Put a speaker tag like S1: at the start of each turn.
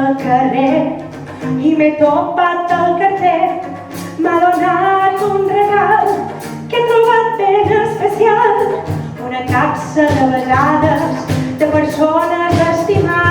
S1: al carrer i m'he topat el carter. M'ha donat un regal que he trobat ben especial, una capsa de vegades de persones estimades.